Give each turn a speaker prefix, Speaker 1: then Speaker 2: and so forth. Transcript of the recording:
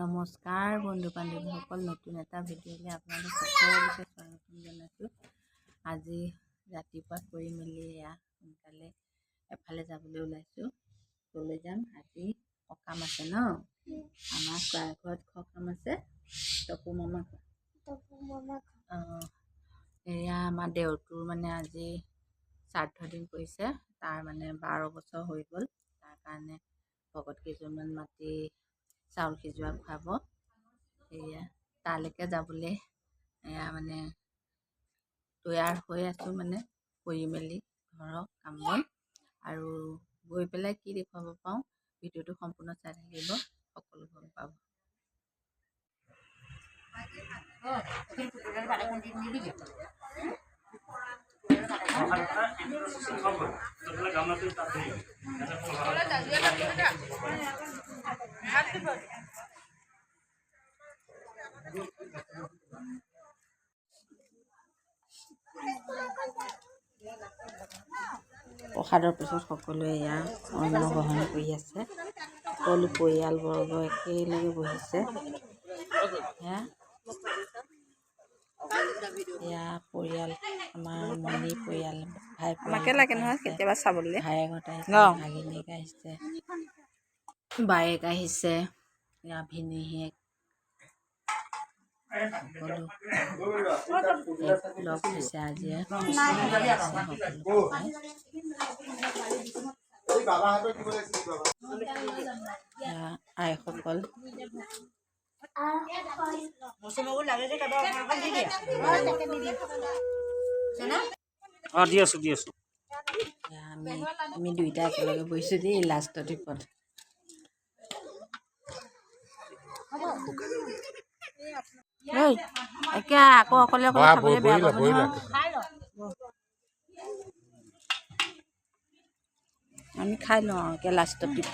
Speaker 1: নমস্কাৰ বন্ধু বান্ধৱীসকল, নতুন এটা ভিডিঅ'লৈ আপোনালোক সকলোকে স্বাগতম জনাইছোঁ। আজি ৰাতিপুৱা কৰি মেলি সোনকালে এফালে যাবলৈ ওলাইছোঁ। ক'লৈ যাম? আজি সকাম আছে ন, আমাৰ প্ৰায় ঘৰত সকাম আছে। তপু মামা এয়া আমাৰ দেউৰটোৰ মানে আজি শ্ৰাদ্ধ দিন পৰিছে। তাৰ মানে 12 বছৰ হৈ গ'ল। তাৰ কাৰণে ভকত কেইজনমান মাতি চাউল সিজোৱা খুৱাব। সেয়া তালৈকে যাবলৈ মানে তৈয়াৰ হৈ আছোঁ, মানে কৰি মেলি ঘৰৰ কাম বন। আৰু গৈ পেলাই কি দেখুৱাব পাওঁ, ভিডিঅ'টো সম্পূৰ্ণ চাই থাকিব, সকলো গম পাব। প্ৰসাদৰ পিছত সকলোৱে অন্ন গ্ৰহণ কৰি আছে। সকলো পৰিয়ালবৰ্গ একেলগে বহিছে। এয়া পৰিয়াল, আমাৰ মণি পৰিয়াল, ভাই লাগে নহয় কেতিয়াবা চাবলৈ। ভায়েকহঁত আহিছে, ভাগিনীয়েক আহিছে, বায়েক আহিছে, ভিনীহিয়েক সকলো লগ হৈছে আজি। আইসকল আমি দুইটা একেলগে বহিছোঁ দেই লাষ্টৰ ট্ৰিপত। একে আকৌ অকলে অকলে খাবলৈ বেয়া পাব নহয়। আমি খাই লওঁ একে লাষ্টৰ ট্ৰিপ।